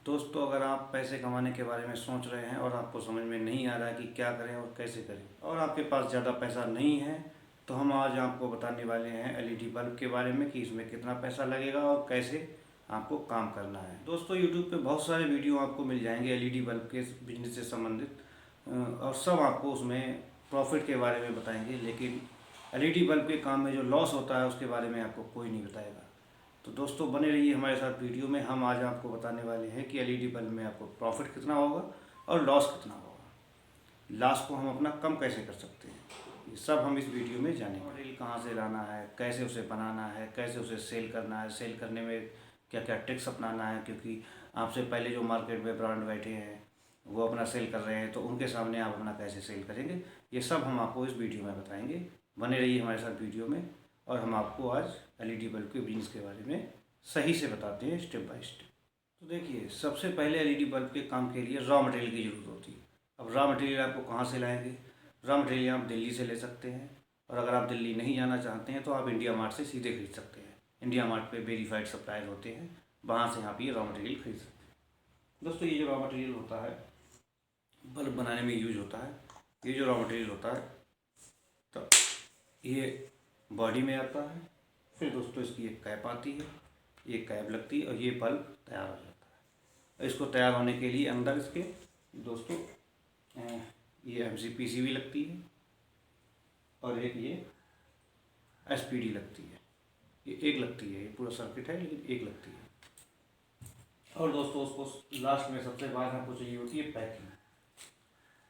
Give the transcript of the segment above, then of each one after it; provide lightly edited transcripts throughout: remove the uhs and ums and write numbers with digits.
दोस्तों, अगर आप पैसे कमाने के बारे में सोच रहे हैं और आपको समझ में नहीं आ रहा है कि क्या करें और कैसे करें और आपके पास ज़्यादा पैसा नहीं है, तो हम आज आपको बताने वाले हैं एलईडी बल्ब के बारे में कि इसमें कितना पैसा लगेगा और कैसे आपको काम करना है। दोस्तों, यूट्यूब पे बहुत सारे वीडियो आपको मिल जाएंगे एलईडी बल्ब के बिजनेस से संबंधित, और सब आपको उसमें प्रॉफिट के बारे में बताएंगे, लेकिन एलईडी बल्ब के काम में जो लॉस होता है उसके बारे में आपको कोई नहीं बताएगा। तो दोस्तों, बने रहिए हमारे साथ वीडियो में। हम आज आपको बताने वाले हैं कि एलईडी बल्ब में आपको प्रॉफिट कितना होगा और लॉस कितना होगा। लॉस को हम अपना कम कैसे कर सकते हैं, ये सब हम इस वीडियो में जानेंगे। मटेरियल कहाँ से लाना है, कैसे उसे बनाना है, कैसे उसे सेल करना है, सेल करने में क्या क्या ट्रिक्स अपनाना है, क्योंकि आपसे पहले जो मार्केट में ब्रांड बैठे हैं वो अपना सेल कर रहे हैं, तो उनके सामने आप अपना कैसे सेल करेंगे, ये सब हम आपको इस वीडियो में बताएंगे। बने रहिए हमारे साथ वीडियो में, और हम आपको आज एलईडी बल्ब के बिजनेस के बारे में सही से बताते हैं, स्टेप बाय स्टेप। तो देखिए, सबसे पहले एलईडी बल्ब के काम के लिए रॉ मटेरियल की ज़रूरत होती है। अब रॉ मटेरियल आपको कहाँ से लाएंगे? रॉ मटेरियल आप दिल्ली से ले सकते हैं, और अगर आप दिल्ली नहीं जाना चाहते हैं तो आप इंडिया मार्ट से सीधे खरीद सकते हैं। इंडिया मार्ट पे वेरीफाइड सप्लायर होते हैं, वहाँ से आप ये रॉ मटेरियल खरीद सकते हैं। दोस्तों, ये जो रॉ मटेरियल होता है बल्ब बनाने में यूज होता है, ये जो रॉ मटेरियल होता है, तो ये बॉडी में आता है। फिर दोस्तों, इसकी एक कैप आती है, ये कैप लगती है, और ये बल्ब तैयार हो जाता है। इसको तैयार होने के लिए अंदर इसके दोस्तों ये MCPCB लगती है, और एक ये SPD लगती है। ये एक लगती है, ये पूरा सर्किट है लेकिन एक लगती है। और दोस्तों, उसको लास्ट में सबसे बाद हमको चाहिए होती है पैकिंग।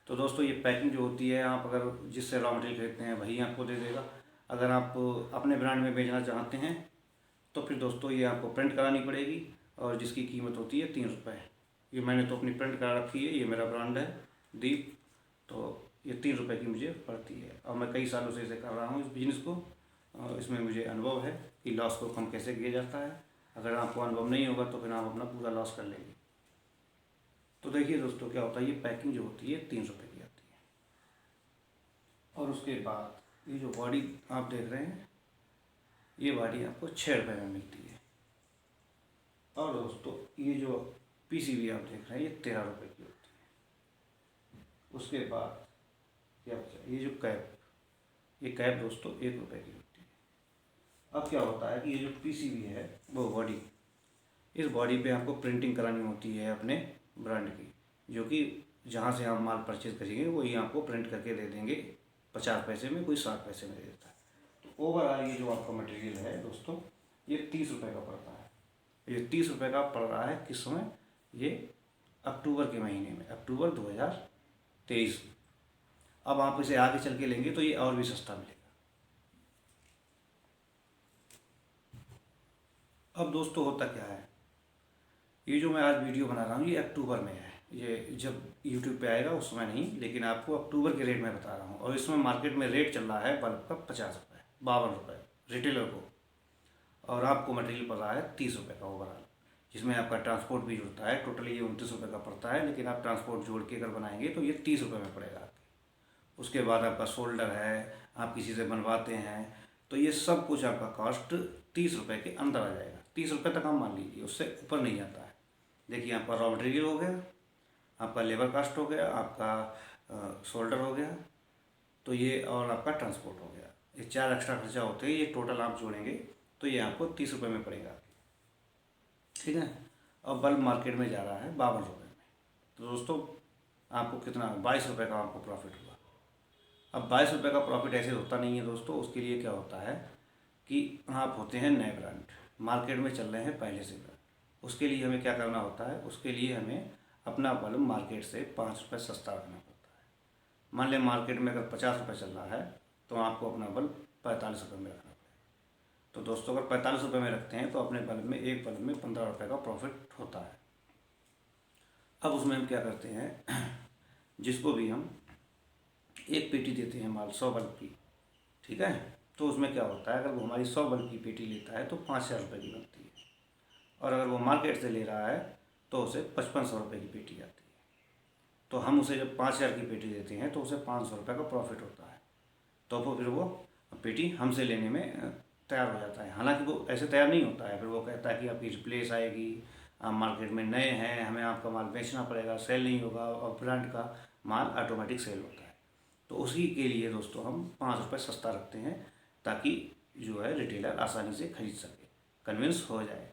तो दोस्तों, ये पैकिंग जो होती है, आप अगर जिससे रॉ मटेरियल खरीदते हैं वही आपको दे देगा। अगर आप अपने ब्रांड में बेचना चाहते हैं तो फिर दोस्तों ये आपको प्रिंट करानी पड़ेगी, और जिसकी कीमत होती है 3 रुपये। ये मैंने तो अपनी प्रिंट करा रखी है, ये मेरा ब्रांड है दीप, तो ये 3 रुपये की मुझे पड़ती है। और मैं कई सालों से इसे कर रहा हूँ इस बिज़नेस को, और इसमें मुझे अनुभव है कि लॉस को कम कैसे किया जाता है। अगर आपको अनुभव नहीं होगा तो फिर आप अपना पूरा लॉस कर लेंगे। तो देखिए दोस्तों, क्या होता है, ये पैकिंग जो होती है 3 रुपये की आती है। और उसके बाद ये जो बॉडी आप देख रहे हैं, ये बॉडी आपको 6 रुपये में मिलती है। और दोस्तों, ये जो PCB आप देख रहे हैं, ये 13 रुपये की होती है। उसके बाद क्या बचा, ये जो कैप, ये कैप दोस्तों 1 रुपये की होती है। अब क्या होता है कि ये जो PCB है वो बॉडी, इस बॉडी पे आपको प्रिंटिंग करानी होती है अपने ब्रांड की, जो कि जहाँ से आप माल परचेज करेंगे वही आपको प्रिंट करके दे देंगे। 50 पैसे में, कोई 60 पैसे में दे देता है। तो ओवरऑल ये जो आपका मटेरियल है दोस्तों, ये 30 रुपये का पड़ता है। ये 30 रुपये का पड़ रहा है किस समय? ये अक्टूबर के महीने में, अक्टूबर 2023 में। अब आप इसे आगे चल के लेंगे तो ये और भी सस्ता मिलेगा। अब दोस्तों, होता क्या है, ये जो मैं आज वीडियो बना रहा हूँ ये अक्टूबर में है। ये जब यूट्यूब पे आएगा उस समय नहीं, लेकिन आपको अक्टूबर के रेट में बता रहा हूँ। और इसमें मार्केट में रेट चल रहा है बल्ब का 50 रुपये, 52 रुपये रिटेलर को, और आपको मटेरियल पड़ रहा है 30 रुपये का ओवरऑल, जिसमें आपका ट्रांसपोर्ट भी जुड़ता है। टोटली ये 29 रुपये का पड़ता है, लेकिन आप ट्रांसपोर्ट जोड़ के अगर बनाएंगे तो ये 30 रुपये में पड़ेगा आपके। उसके बाद आपका शोल्डर है, आप किसी से बनवाते हैं, तो ये सब कुछ आपका कॉस्ट 30 रुपये के अंदर आ जाएगा। 30 रुपये तक आप मान लीजिए, उससे ऊपर नहीं आता है। देखिए, आपका रॉ मटेरियल हो गया, आपका लेबर कास्ट हो गया, आपका शोल्डर हो गया, तो ये और आपका ट्रांसपोर्ट हो गया। ये 4 एक्स्ट्रा खर्चा होते हैं, ये टोटल आप जोड़ेंगे तो ये आपको 30 रुपये में पड़ेगा, ठीक है। और बल्ब मार्केट में जा रहा है 52 रुपये में। तो दोस्तों, आपको कितना, 22 रुपये का आपको प्रॉफिट हुआ। अब 22 रुपये का प्रॉफिट ऐसे होता नहीं है दोस्तों। उसके लिए क्या होता है कि आप होते हैं नए ब्रांड, मार्केट में चल रहे हैं पहले से ब्रांड। उसके लिए हमें क्या करना होता है, उसके लिए हमें अपना बल्ब मार्केट से 5 रुपये सस्ता रखना पड़ता है। मान लें मार्केट में अगर 50 रुपये चल रहा है तो आपको अपना बल्ब 45 रुपये में रखना पड़ेगा। तो दोस्तों, अगर 45 रुपये में रखते हैं तो अपने बल्ब में, एक बल्ब में 15 रुपये का प्रॉफिट होता है। अब उसमें हम क्या करते हैं, जिसको भी हम एक पेटी देते हैं माल 100 बल्ब की, ठीक है, तो उसमें क्या होता है, अगर वो हमारी 100 बल्ब की पेटी लेता है तो 5,000 रुपये की बनती है। और अगर वो मार्केट से ले रहा है तो उसे 5500 रुपये की पेटी आती है। तो हम उसे जब 5,000 की पेटी देते हैं तो उसे 500 रुपये का प्रॉफिट होता है। तो वो फिर वो पेटी हमसे लेने में तैयार हो जाता है। हालांकि वो ऐसे तैयार नहीं होता है, फिर वो कहता है कि आपकी रिप्लेस आएगी, आप मार्केट में नए हैं, हमें आपका माल बेचना पड़ेगा, सेल नहीं होगा, और ब्रांड का माल ऑटोमेटिक सेल होता है। तो उसी के लिए दोस्तों हम 5 रुपये सस्ता रखते हैं, ताकि जो है रिटेलर आसानी से खरीद सके, कन्विंस हो जाए।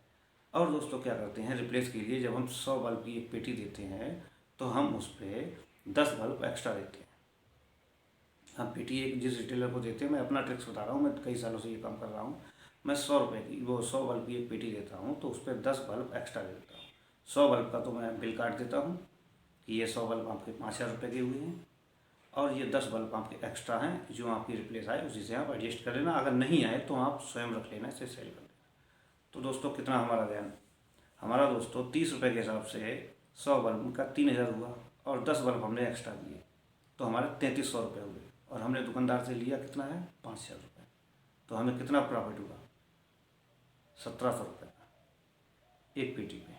और दोस्तों क्या करते हैं, रिप्लेस के लिए जब हम 100 बल्ब की एक पेटी देते हैं तो हम उस पर 10 बल्ब एक्स्ट्रा देते हैं। हम पेटी एक जिस रिटेलर को देते हैं, मैं अपना ट्रिक्स बता रहा हूँ, मैं कई सालों से ये काम कर रहा हूँ, मैं 100 रुपये की 100 बल्ब की एक पेटी देता हूँ तो उस पर 10 बल्ब एक्स्ट्रा दे देता हूँ। 100 बल्ब का तो मैं बिल काट देता हूँ कि ये 100 बल्ब आपके 5,000 रुपये के हुए हैं, और ये 10 बल्ब आपके एक्स्ट्रा हैं, जो आपकी रिप्लेस आए उसी से आप एडजस्ट कर लेना। अगर नहीं आए तो आप स्वयं रख लेना, इसे सेल कर लेना। तो दोस्तों कितना हमारा गया, हमारा दोस्तों 30 रुपये के हिसाब से 100 बल्ब का 3,000 हुआ, और 10 बल्ब हमने एक्स्ट्रा दिए तो हमारे 3300 रुपये हुए, और हमने दुकानदार से लिया कितना है, 5,000 रुपये। तो हमें कितना प्रॉफिट हुआ, 1,700 रुपये का एक पेटी पे,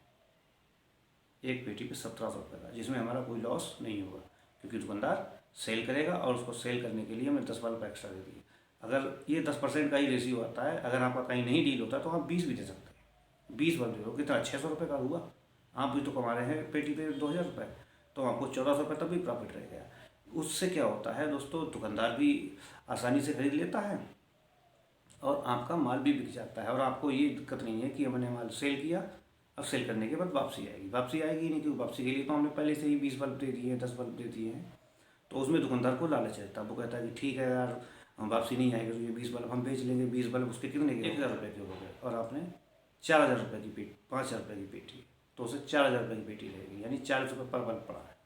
एक पेटी पे 1,700 रुपये का, जिसमें हमारा कोई लॉस नहीं होगा, क्योंकि दुकानदार सेल करेगा और उसको सेल करने के लिए हमें 10 बल्ब एक्स्ट्रा दे दिए। अगर ये 10% का ही रेशियो आता है, अगर आपका कहीं नहीं डील होता तो आप 20 भी दे सकते हैं। 20 बल्ब दे दो, कितना 600 रुपये का हुआ, आप भी तो कमा रहे हैं पेटी पे 2,000 रुपये, तो आपको 1,400 रुपये तब भी प्रॉफिट रह गया। उससे क्या होता है दोस्तों, दुकानदार भी आसानी से खरीद लेता है और आपका माल भी बिक जाता है, और आपको ये दिक्कत नहीं है कि हमने माल सेल किया, अब सेल करने के बाद वापसी आएगी, वापसी आएगी नहीं, क्योंकि वापसी के लिए तो हमने पहले से ही 20 बल्ब दे दिए हैं, 10 बल्ब दे दिए हैं। तो उसमें दुकानदार को लालच रहता है, वो कहता है कि ठीक है यार, हम वापसी नहीं आएगी तो ये 20 बल्ब हम बेच लेंगे। 20 बल्ब उसके कितने के, 1,000 रुपये के हो गए, और आपने 4,000 रुपये की पेटी, 5,000 रुपये की पेटी, तो उसे 4,000 रुपये की पेटी रहेगी, यानी 40 रुपये पर बल्ब पड़ा है।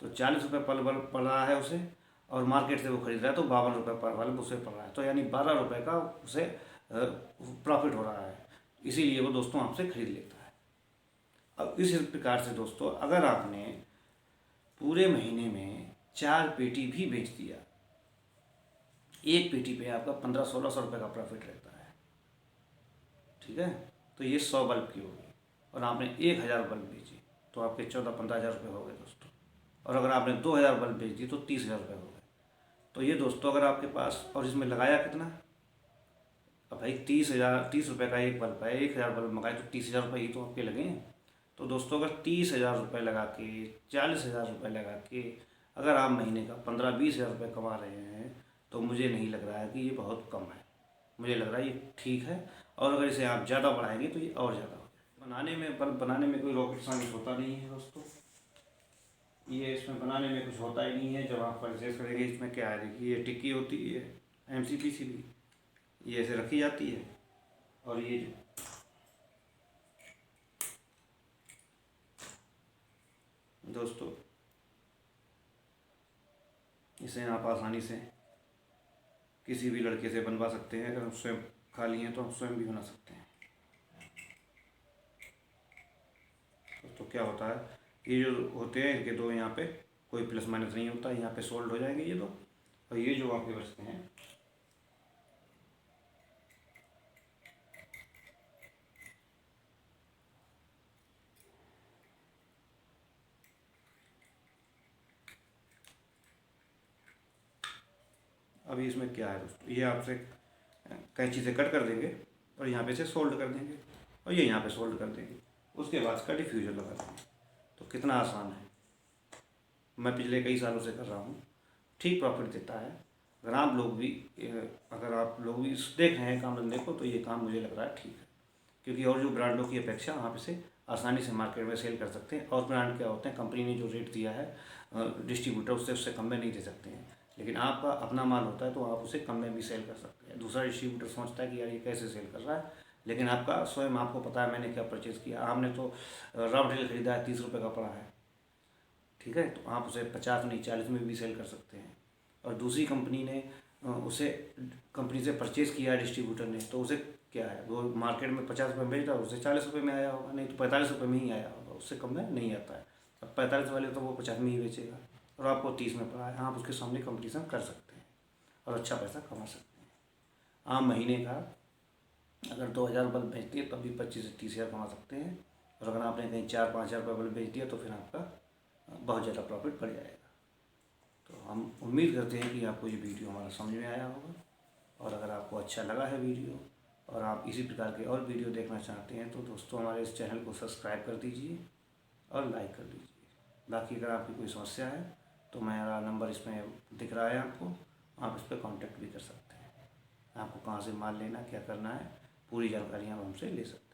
तो 40 रुपये पर बल्ब पड़ रहा है उसे, और मार्केट से वो खरीद रहा है तो 52 रुपये पर बल्ब उसे पड़ रहा है, तो यानी 12 रुपये का उसे प्रॉफिट हो रहा है, इसीलिए वो दोस्तों आपसे खरीद लेता है। अब इस प्रकार से दोस्तों, अगर आपने पूरे महीने में 4 पेटी भी बेच दिया, एक पेटी पे आपका 1500-1600 रुपये का प्रॉफिट रहता है, ठीक है। तो ये 100 बल्ब की होगी, और आपने 1,000 बल्ब बेची तो आपके 14-15 हज़ार रुपये हो गए दोस्तों, और अगर आपने 2,000 बल्ब बेच दी तो 30,000 रुपये हो गए। तो ये दोस्तों अगर आपके पास, और इसमें लगाया कितना, अब भाई 30 रुपये का एक बल्ब है, 1,000 बल्ब मंगाए तो 30,000 रुपये ही तो आपके लगे हैं। तो दोस्तों अगर 30,000 रुपये लगा के, 40,000 रुपये लगा के अगर आप महीने का 15-20 हज़ार रुपये कमा रहे हैं, तो मुझे नहीं लग रहा है कि ये बहुत कम है, मुझे लग रहा है ये ठीक है। और अगर इसे आप ज़्यादा बढ़ाएंगे तो ये और ज़्यादा हो जाएगा। बनाने में, बल्ब बनाने में कोई रॉकेट साइंस होता नहीं है दोस्तों, ये इसमें बनाने में कुछ होता ही नहीं है। जब आप परचेज करेंगे, इसमें क्या है, देखिए ये टिक्की होती है MCPCB, ये ऐसे रखी जाती है, और ये दोस्तों इसे आप आसानी से किसी भी लड़के से बनवा सकते हैं, अगर हम स्वयं खाली हैं तो हम स्वयं भी बना सकते हैं। तो क्या होता है, ये जो होते हैं इनके दो यहाँ पे कोई प्लस माइनस नहीं होता, यहाँ पे सोल्ड हो जाएंगे ये दो, और ये जो आपके बचते हैं अभी इसमें क्या है दोस्तों, ये आपसे कैंची से कट कर देंगे और यहाँ पे से सोल्ड कर देंगे, और ये यहाँ पे सोल्ड कर देंगे, उसके बाद इसका डिफ्यूज़र लगा देंगे। तो कितना आसान है, मैं पिछले कई सालों से कर रहा हूँ, ठीक प्रॉफिट देता है। अगर आप लोग भी देख रहे हैं काम धंधे को, तो ये काम मुझे लग रहा है ठीक है, क्योंकि और जो ब्रांडों की अपेक्षा आप इसे आसानी से मार्केट में सेल कर सकते हैं। और ब्रांड क्या होते हैं, कंपनी ने जो रेट दिया है डिस्ट्रीब्यूटर, उससे कम में नहीं दे सकते हैं, लेकिन आपका अपना माल होता है तो आप उसे कम में भी सेल कर सकते हैं। दूसरा डिस्ट्रीब्यूटर सोचता है कि यार ये कैसे सेल कर रहा है, लेकिन आपका स्वयं आपको पता है मैंने क्या परचेज़ किया। आपने तो रॉ मटेरियल खरीदा है, 30 रुपये का पड़ा है, ठीक है, तो आप उसे 50 नहीं 40 में भी सेल कर सकते हैं। और दूसरी कंपनी ने उसे कंपनी से परचेज़ किया है डिस्ट्रीब्यूटर ने, तो उसे क्या है, वो मार्केट में 50 रुपये में बेच रहा है, उसे 40 रुपये में आया होगा, नहीं तो 45 रुपये में ही आया होगा, उससे कम में नहीं आता है। अब 45 वाले तो वो 50 में ही बेचेगा, और आपको 30 में पड़ा है, आप उसके सामने कंपटीशन कर सकते हैं और अच्छा पैसा कमा सकते हैं। आप महीने का अगर 2,000 बल्ब बेचती है तब भी 25 से 30 हज़ार कमा सकते हैं, और अगर आपने कहीं 4-5 हज़ार रुपये बल्ब बेच दिया तो फिर आपका बहुत ज़्यादा प्रॉफिट बढ़ जाएगा। तो हम उम्मीद करते हैं कि आपको ये वीडियो हमारा समझ में आया होगा, और अगर आपको अच्छा लगा है वीडियो और आप इसी प्रकार के और वीडियो देखना चाहते हैं तो दोस्तों हमारे इस चैनल को सब्सक्राइब कर दीजिए और लाइक कर दीजिए। बाकी अगर आपकी कोई समस्या है तो मेरा नंबर इसमें दिख रहा है आपको, आप इस पर कांटेक्ट भी कर सकते हैं। आपको कहाँ से माल लेना, क्या करना है, पूरी जानकारी आप हमसे ले सकते हैं।